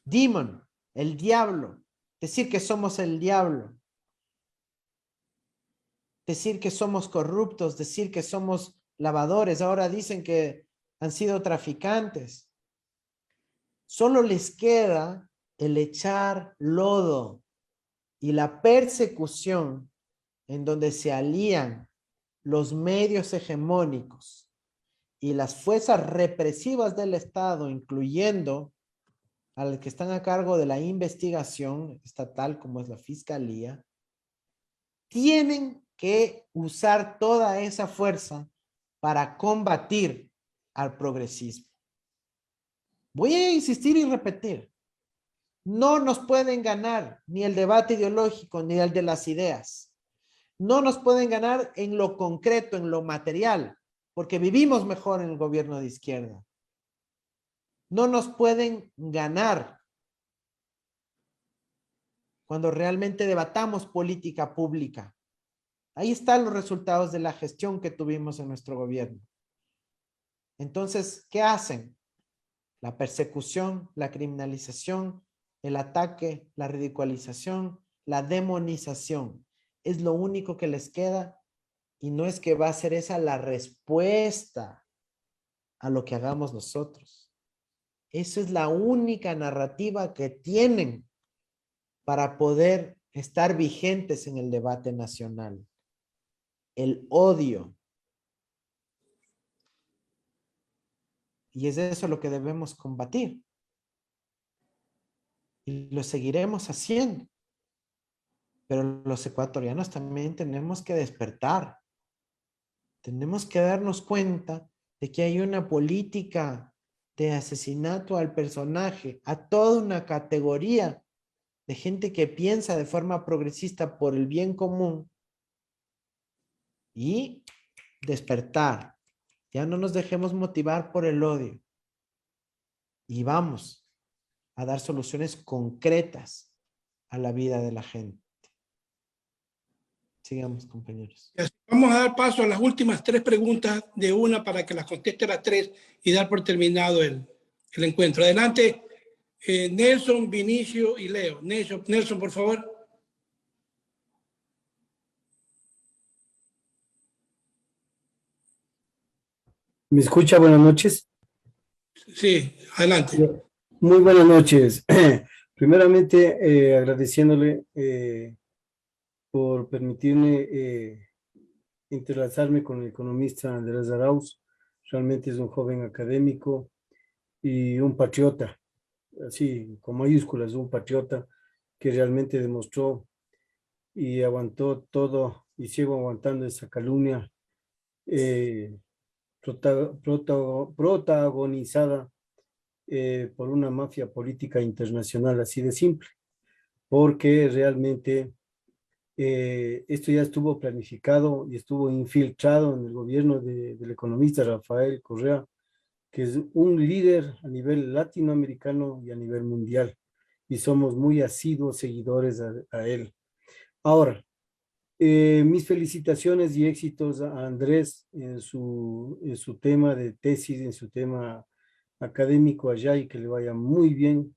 Demon, el diablo. Decir que somos el diablo. Decir que somos corruptos, decir que somos lavadores. Ahora dicen que han sido traficantes. Solo les queda el echar lodo y la persecución en donde se alían los medios hegemónicos y las fuerzas represivas del Estado, incluyendo a los que están a cargo de la investigación estatal, como es la Fiscalía, tienen que usar toda esa fuerza para combatir al progresismo. Voy a insistir y repetir. No nos pueden ganar ni el debate ideológico ni el de las ideas. No nos pueden ganar en lo concreto, en lo material, porque vivimos mejor en el gobierno de izquierda. No nos pueden ganar cuando realmente debatamos política pública. Ahí están los resultados de la gestión que tuvimos en nuestro gobierno. Entonces, ¿qué hacen? La persecución, la criminalización, el ataque, la ridiculización, la demonización. Es lo único que les queda y no es que va a ser esa la respuesta a lo que hagamos nosotros. Esa es la única narrativa que tienen para poder estar vigentes en el debate nacional. El odio. Y es eso lo que debemos combatir. Y lo seguiremos haciendo. Pero los ecuatorianos también tenemos que despertar. Tenemos que darnos cuenta de que hay una política de asesinato al personaje, a toda una categoría de gente que piensa de forma progresista por el bien común y despertar. Ya no nos dejemos motivar por el odio y vamos a dar soluciones concretas a la vida de la gente. Sigamos, compañeros. Vamos a dar paso a las últimas 3 preguntas de una para que las conteste las 3 y dar por terminado el encuentro. Adelante, Nelson, Vinicio y Leo. Nelson, por favor. ¿Me escucha? Buenas noches. Sí, adelante. Muy buenas noches. Primeramente, agradeciéndole por permitirme entrelazarme con el economista Andrés Arauz. Realmente es un joven académico y un patriota, así con mayúsculas, un patriota que realmente demostró y aguantó todo y sigo aguantando esa calumnia protagonizada por una mafia política internacional, así de simple, porque realmente esto ya estuvo planificado y estuvo infiltrado en el gobierno del economista Rafael Correa, que es un líder a nivel latinoamericano y a nivel mundial, y somos muy asiduos seguidores a él. Ahora, mis felicitaciones y éxitos a Andrés en su tema de tesis, en su tema académico allá, y que le vaya muy bien.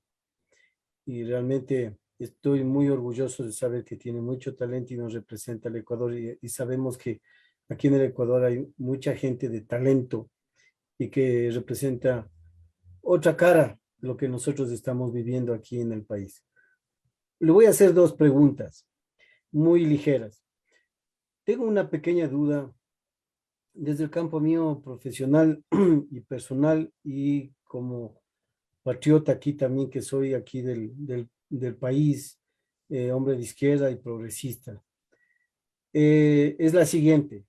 Y realmente estoy muy orgulloso de saber que tiene mucho talento y nos representa al Ecuador. Y sabemos que aquí en el Ecuador hay mucha gente de talento y que representa otra cara de lo que nosotros estamos viviendo aquí en el país. Le voy a hacer 2 preguntas muy ligeras. Tengo una pequeña duda desde el campo mío profesional y personal y como patriota aquí también, que soy aquí del país, hombre de izquierda y progresista, es la siguiente.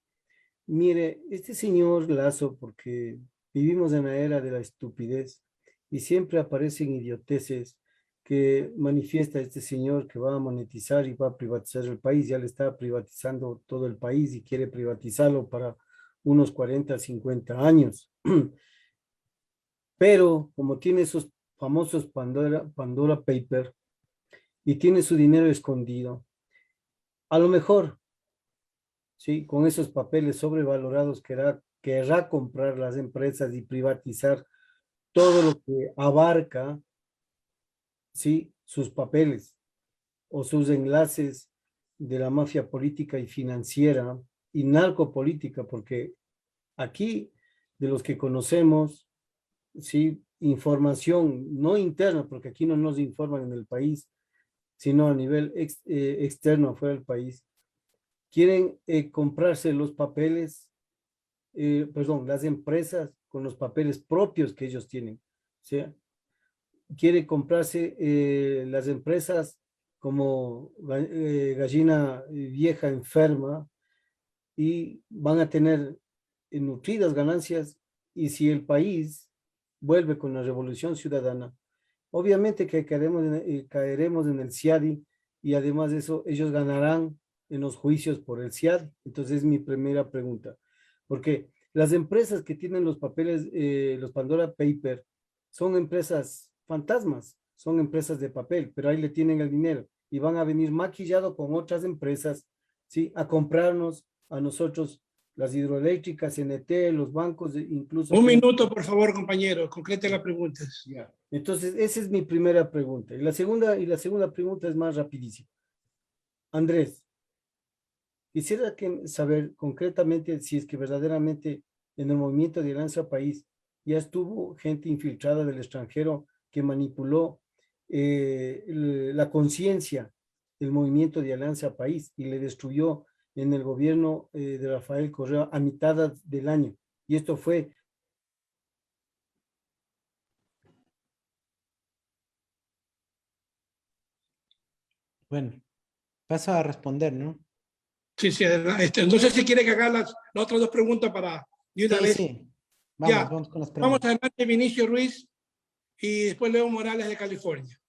Mire, este señor Lazo, porque vivimos en la era de la estupidez y siempre aparecen idioteces que manifiesta este señor que va a monetizar y va a privatizar el país. Ya le está privatizando todo el país y quiere privatizarlo para unos 40, 50 años. Pero como tiene esos famosos Pandora Paper y tiene su dinero escondido, a lo mejor, ¿sí? Con esos papeles sobrevalorados querrá comprar las empresas y privatizar todo lo que abarca, ¿sí? Sus papeles o sus enlaces de la mafia política y financiera y narcopolítica, porque aquí, de los que conocemos, ¿sí? Información no interna, porque aquí no nos informan en el país, sino a nivel externo, afuera del país, quieren comprarse los papeles, perdón, las empresas con los papeles propios que ellos tienen. O sea, quiere comprarse las empresas como gallina vieja enferma y van a tener nutridas ganancias, y si el país vuelve con la revolución ciudadana, obviamente que caeremos en el CIADI, y además de eso ellos ganarán en los juicios por el CIADI. Entonces es mi primera pregunta, porque las empresas que tienen los papeles, los Pandora Paper, son empresas fantasmas, son empresas de papel, pero ahí le tienen el dinero y van a venir maquillado con otras empresas, ¿sí? A comprarnos a nosotros las hidroeléctricas, NT, los bancos, incluso... Un minuto, por favor, compañero, concrete las preguntas. Ya. Entonces, esa es mi primera pregunta. Y la segunda pregunta es más rapidísima. Andrés, quisiera saber concretamente si es que verdaderamente en el movimiento de Alianza País ya estuvo gente infiltrada del extranjero que manipuló la conciencia del movimiento de Alianza País y le destruyó en el gobierno de Rafael Correa a mitad del año. Y esto fue... Bueno, paso a responder, ¿no? Sí, sí, adelante. Entonces, si quiere que haga las otras dos preguntas para de una vez. Sí. Ya, Vamos con las vamos preguntas. adelante, Vinicio Ruiz y después Leo Morales de California.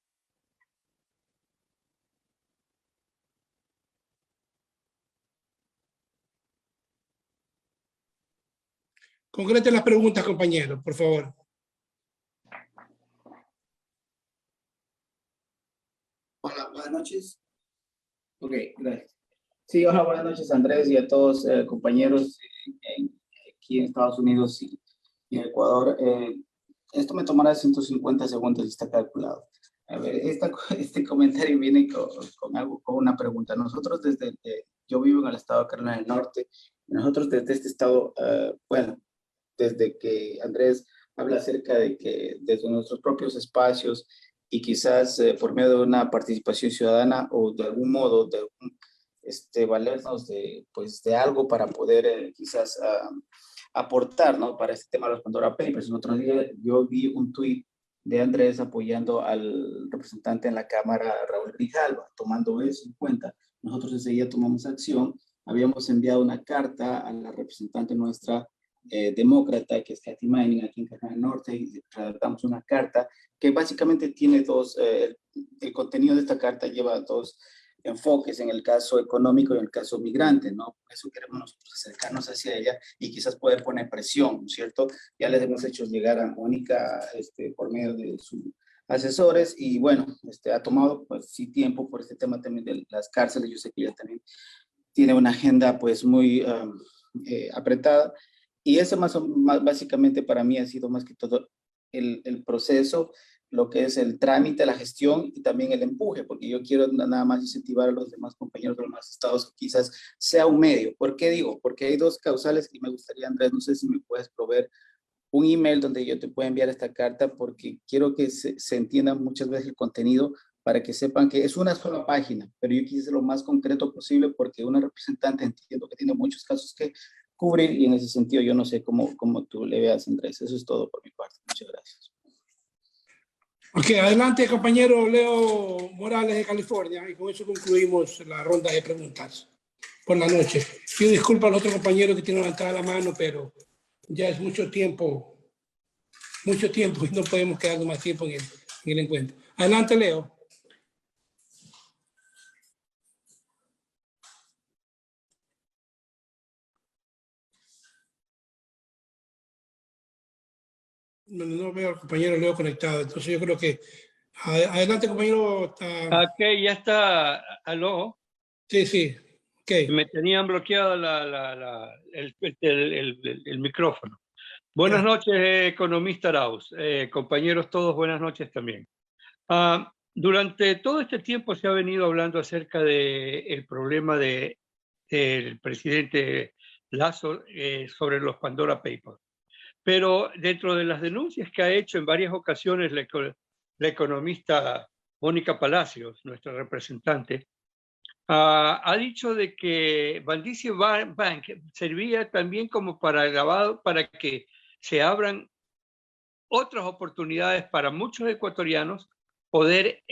Concrete las preguntas, compañeros, por favor. Hola, buenas noches. Ok, gracias. Sí, hola, buenas noches, Andrés, y a todos compañeros aquí en Estados Unidos y en Ecuador. Esto me tomará 150 segundos y está calculado. A ver, este comentario viene con una pregunta. Nosotros yo vivo en el estado de Carolina del Norte, y nosotros desde este estado, bueno, desde que Andrés habla acerca de que desde nuestros propios espacios y quizás por medio de una participación ciudadana o de algún modo valernos pues, de algo para poder quizás aportar, ¿no? Para este tema de los Pandora Papers. El otro día yo vi un tuit de Andrés apoyando al representante en la Cámara, Raúl Grijalva, tomando eso en cuenta. Nosotros enseguida tomamos acción, habíamos enviado una carta a la representante nuestra demócrata, que es Kathy Mining, aquí en Carolina del Norte, y redactamos una carta que básicamente tiene el contenido de esta carta lleva dos enfoques, en el caso económico y en el caso migrante, ¿no? Por eso queremos nosotros acercarnos hacia ella y quizás poder poner presión, ¿no es cierto? Ya les hemos hecho llegar a Mónica por medio de sus asesores y bueno, ha tomado pues sí tiempo por este tema también de las cárceles. Yo sé que ella también tiene una agenda pues muy apretada. Y eso básicamente para mí ha sido más que todo el proceso, lo que es el trámite, la gestión y también el empuje, porque yo quiero nada más incentivar a los demás compañeros de los demás estados que quizás sea un medio. ¿Por qué digo? Porque hay dos causales y me gustaría, Andrés, no sé si me puedes proveer un email donde yo te pueda enviar esta carta, porque quiero que se entienda muchas veces el contenido para que sepan que es una sola página, pero yo quise ser lo más concreto posible porque una representante entiendo que tiene muchos casos que cubrir, y en ese sentido yo no sé cómo tú le veas, Andrés. Eso es todo por mi parte. Muchas gracias. Ok, adelante, compañero Leo Morales de California, y con eso concluimos la ronda de preguntas por la noche. Pido disculpas a los otros compañeros que tienen levantada la mano, pero ya es mucho tiempo y no podemos quedarnos más tiempo en el encuentro. Adelante, Leo. No veo al compañero Leo conectado, entonces yo creo que... Adelante, compañero. Ok, ya está. ¿Aló? Sí, sí. Okay. Me tenían bloqueado el micrófono. Buenas noches, economista Arauz. Compañeros todos, buenas noches también. Durante todo este tiempo se ha venido hablando acerca del problema del presidente Lasso sobre los Pandora Papers. Pero dentro de las denuncias que ha hecho en varias ocasiones la economista Mónica Palacios, nuestra representante, ha dicho de que Bandici Bank servía también como para que se abran otras oportunidades para muchos ecuatorianos poder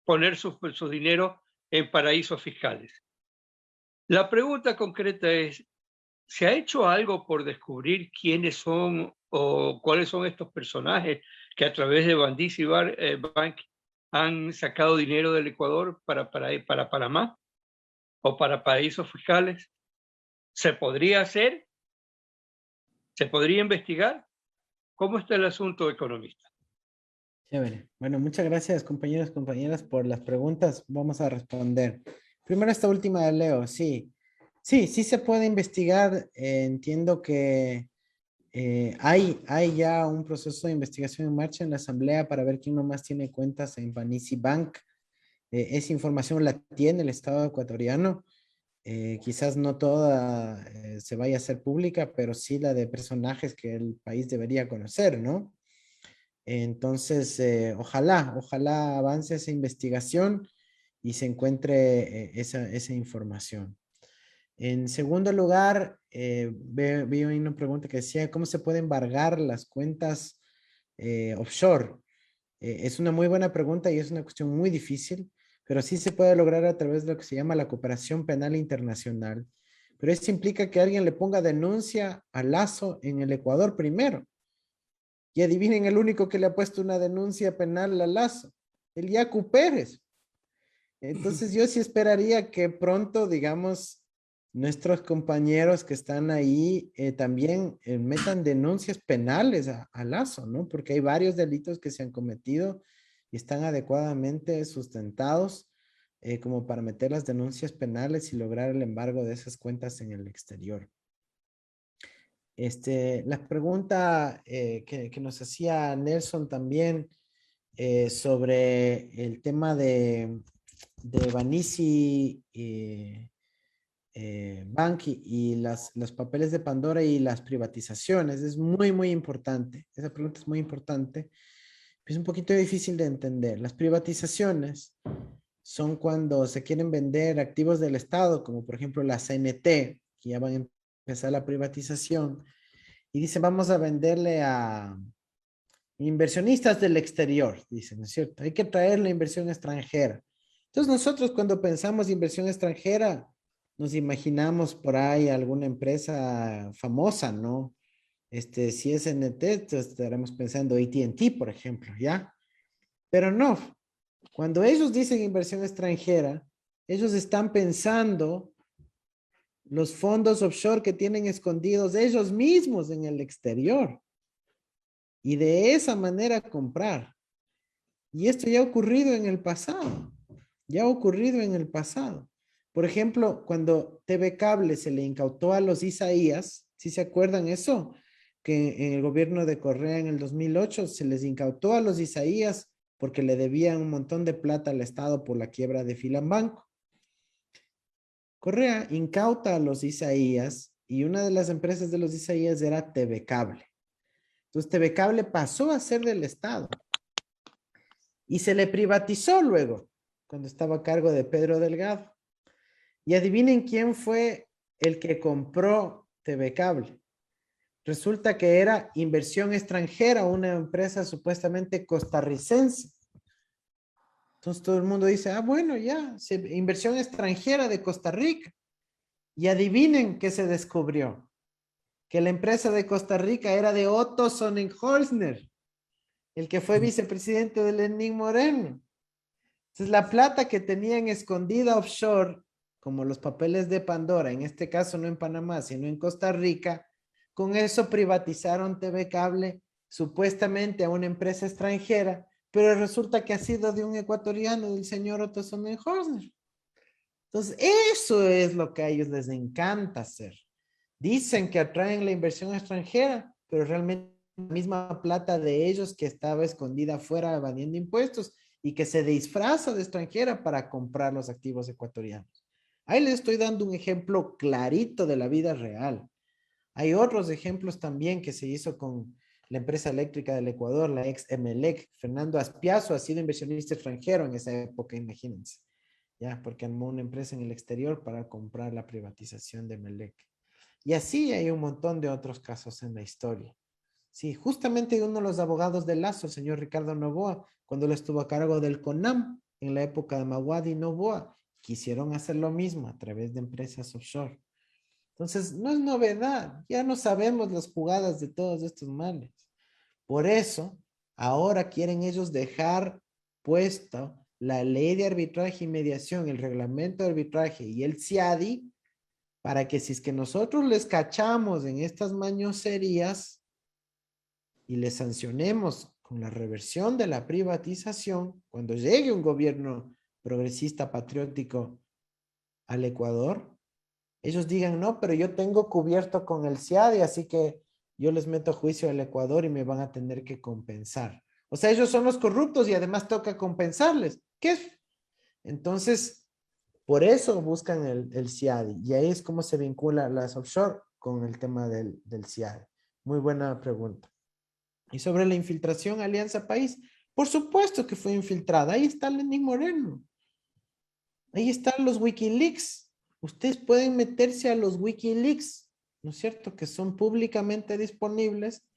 poner su dinero en paraísos fiscales. La pregunta concreta es, ¿se ha hecho algo por descubrir quiénes son o cuáles son estos personajes que a través de Bandici Bank han sacado dinero del Ecuador para Panamá o para paraísos fiscales? ¿Se podría hacer? ¿Se podría investigar? ¿Cómo está el asunto, economista? Chévere. Bueno, muchas gracias, compañeros, compañeras, por las preguntas. Vamos a responder. Primero esta última de Leo. Sí se puede investigar. Entiendo que hay ya un proceso de investigación en marcha en la Asamblea para ver quién nomás tiene cuentas en Bandici Bank. Esa información la tiene el Estado ecuatoriano. Quizás no toda se vaya a hacer pública, pero sí la de personajes que el país debería conocer, ¿no? Entonces, ojalá avance esa investigación y se encuentre esa información. En segundo lugar, veo ahí una pregunta que decía, ¿cómo se puede embargar las cuentas offshore? Es una muy buena pregunta y es una cuestión muy difícil, pero sí se puede lograr a través de lo que se llama la cooperación penal internacional. Pero eso implica que alguien le ponga denuncia a Lasso en el Ecuador primero. Y adivinen el único que le ha puesto una denuncia penal a Lasso, el Yacu Pérez. Entonces yo sí esperaría que pronto, digamos, nuestros compañeros que están ahí también metan denuncias penales a Lasso, ¿no? Porque hay varios delitos que se han cometido y están adecuadamente sustentados como para meter las denuncias penales y lograr el embargo de esas cuentas en el exterior. La pregunta que nos hacía Nelson también sobre el tema de Bandici Bank y los papeles de Pandora y las privatizaciones. Es muy, muy importante. Esa pregunta es muy importante. Es un poquito difícil de entender. Las privatizaciones son cuando se quieren vender activos del Estado, como por ejemplo la CNT, que ya van a empezar la privatización, y dicen, vamos a venderle a inversionistas del exterior, dicen, ¿no es cierto? Hay que traer la inversión extranjera. Entonces nosotros cuando pensamos inversión extranjera, nos imaginamos por ahí alguna empresa famosa, ¿no? Si es NT, entonces estaremos pensando AT&T, por ejemplo, ¿ya? Pero no, cuando ellos dicen inversión extranjera, ellos están pensando los fondos offshore que tienen escondidos ellos mismos en el exterior. Y de esa manera comprar. Y esto ya ha ocurrido en el pasado. Ya ha ocurrido en el pasado. Por ejemplo, cuando TV Cable se le incautó a los Isaías, ¿sí se acuerdan eso? Que en el gobierno de Correa en el 2008 se les incautó a los Isaías porque le debían un montón de plata al Estado por la quiebra de Filambanco. Correa incauta a los Isaías y una de las empresas de los Isaías era TV Cable. Entonces TV Cable pasó a ser del Estado y se le privatizó luego cuando estaba a cargo de Pedro Delgado. Y adivinen quién fue el que compró TV Cable. Resulta que era inversión extranjera, una empresa supuestamente costarricense. Entonces todo el mundo dice, ah, bueno, ya, inversión extranjera de Costa Rica. Y adivinen qué se descubrió. Que la empresa de Costa Rica era de Otto Sonnenhorstner, el que fue vicepresidente de Lenín Moreno. Entonces la plata que tenían escondida offshore, como los papeles de Pandora, en este caso no en Panamá, sino en Costa Rica, con eso privatizaron TV Cable supuestamente a una empresa extranjera, pero resulta que ha sido de un ecuatoriano, del señor Otto Sonnenhorstner. Entonces, eso es lo que a ellos les encanta hacer. Dicen que atraen la inversión extranjera, pero realmente la misma plata de ellos que estaba escondida afuera evadiendo impuestos y que se disfraza de extranjera para comprar los activos ecuatorianos. Ahí les estoy dando un ejemplo clarito de la vida real. Hay otros ejemplos también que se hizo con la empresa eléctrica del Ecuador, la ex Emelec. Fernando Aspiazo ha sido inversionista extranjero en esa época, imagínense. Ya, porque armó una empresa en el exterior para comprar la privatización de Emelec. Y así hay un montón de otros casos en la historia. Sí, justamente uno de los abogados de Lazo, el señor Ricardo Novoa, cuando él estuvo a cargo del CONAM en la época de Maguad y Novoa, quisieron hacer lo mismo a través de empresas offshore. Entonces, no es novedad, ya no sabemos las jugadas de todos estos males. Por eso, ahora quieren ellos dejar puesto la ley de arbitraje y mediación, el reglamento de arbitraje y el CIADI, para que si es que nosotros les cachamos en estas mañoserías y les sancionemos con la reversión de la privatización, cuando llegue un gobierno progresista patriótico al Ecuador, ellos digan, no, pero yo tengo cubierto con el CIADI, así que yo les meto juicio al Ecuador y me van a tener que compensar. O sea, ellos son los corruptos y además toca compensarles. ¿Qué es? Entonces, por eso buscan el CIADI. Y ahí es como se vincula las offshore con el tema del CIADI. Muy buena pregunta. Y sobre la infiltración Alianza País, por supuesto que fue infiltrada. Ahí está Lenín Moreno. Ahí están los Wikileaks. Ustedes pueden meterse a los Wikileaks, ¿no es cierto? Que son públicamente disponibles.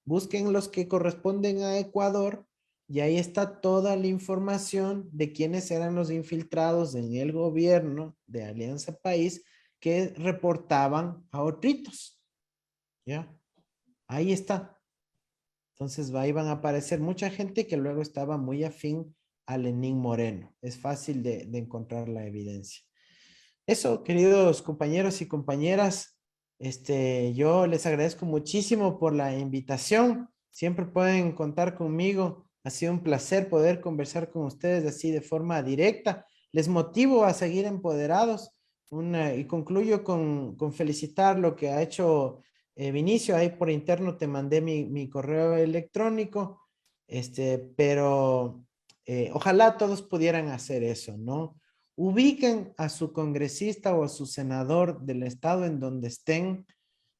Busquen los que corresponden a Ecuador y ahí está toda la información de quiénes eran los infiltrados en el gobierno de Alianza País que reportaban a otritos. ¿Ya? Ahí está. Entonces ahí van a aparecer mucha gente que luego estaba muy afín a Lenín Moreno. Es fácil de encontrar la evidencia. Eso, queridos compañeros y compañeras, yo les agradezco muchísimo por la invitación. Siempre pueden contar conmigo. Ha sido un placer poder conversar con ustedes así de forma directa. Les motivo a seguir empoderados. Y concluyo con felicitar lo que ha hecho Vinicio. Ahí por interno te mandé mi correo electrónico. Pero ojalá todos pudieran hacer eso, ¿no? Ubiquen a su congresista o a su senador del estado en donde estén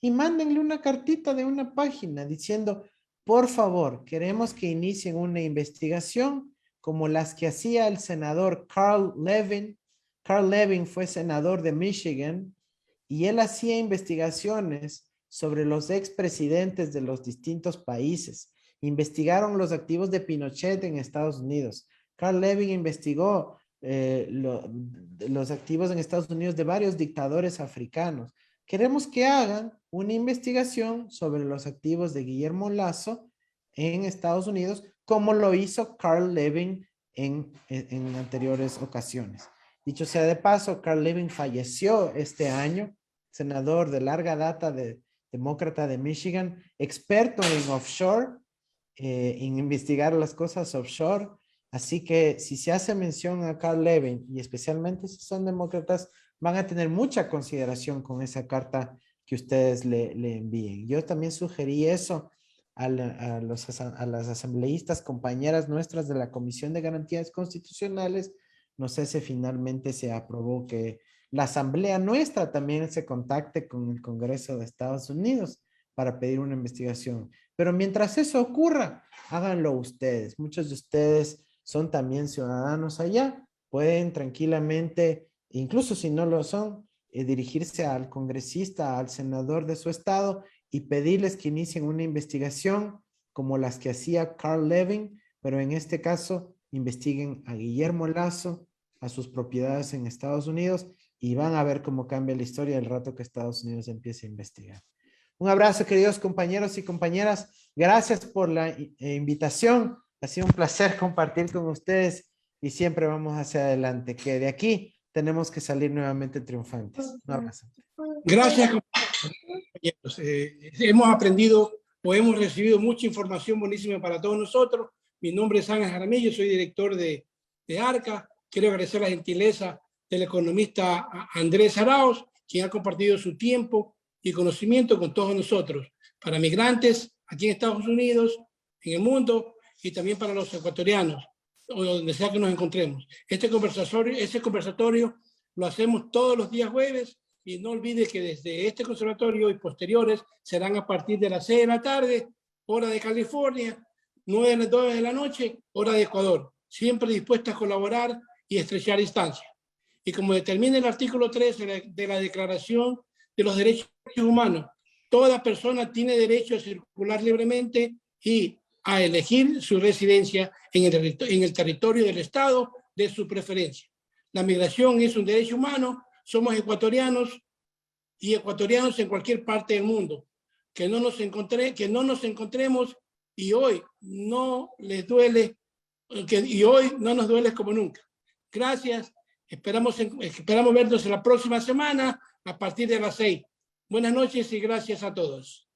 y mándenle una cartita de una página diciendo, por favor, queremos que inicien una investigación como las que hacía el senador Carl Levin. Carl Levin fue senador de Michigan y él hacía investigaciones sobre los expresidentes de los distintos países. Investigaron los activos de Pinochet en Estados Unidos. Carl Levin investigó los activos en Estados Unidos de varios dictadores africanos. Queremos que hagan una investigación sobre los activos de Guillermo Lasso en Estados Unidos, como lo hizo Carl Levin en anteriores ocasiones. Dicho sea de paso, Carl Levin falleció este año, senador de larga data demócrata de Michigan, experto en offshore, en investigar las cosas offshore. Así que si se hace mención a Carl Levin, y especialmente si son demócratas, van a tener mucha consideración con esa carta que ustedes le envíen. Yo también sugerí eso a las asambleístas compañeras nuestras de la Comisión de Garantías Constitucionales. No sé si finalmente se aprobó que la asamblea nuestra también se contacte con el Congreso de Estados Unidos para pedir una investigación. Pero mientras eso ocurra, háganlo ustedes. Muchos de ustedes son también ciudadanos allá, pueden tranquilamente, incluso si no lo son, dirigirse al congresista, al senador de su estado y pedirles que inicien una investigación como las que hacía Carl Levin, pero en este caso investiguen a Guillermo Lazo, a sus propiedades en Estados Unidos, y van a ver cómo cambia la historia el rato que Estados Unidos empiece a investigar. Un abrazo, queridos compañeros y compañeras. Gracias por la invitación. Ha sido un placer compartir con ustedes y siempre vamos hacia adelante, que de aquí tenemos que salir nuevamente triunfantes. Un abrazo. Gracias, compañeros. Hemos aprendido o hemos recibido mucha información buenísima para todos nosotros. Mi nombre es Ángel Jaramillo, soy director de ARCA. Quiero agradecer la gentileza del economista Andrés Arauz, quien ha compartido su tiempo y conocimiento con todos nosotros, para migrantes aquí en Estados Unidos, en el mundo, y también para los ecuatorianos, o donde sea que nos encontremos. Este conversatorio lo hacemos todos los días jueves, y no olvide que desde este conservatorio y posteriores serán a partir de las 6 de la tarde, hora de California, 9 de la noche, hora de Ecuador, siempre dispuestas a colaborar y estrechar distancia. Y como determina el artículo 3 de la Declaración de los Derechos Humanos, toda persona tiene derecho a circular libremente y a elegir su residencia en el territorio del Estado de su preferencia. La migración es un derecho humano, somos ecuatorianos y ecuatorianos en cualquier parte del mundo. Que no nos encontremos y hoy no les duele, y hoy no nos duele como nunca. Gracias, esperamos vernos en la próxima semana a partir de las 6. Buenas noches y gracias a todos.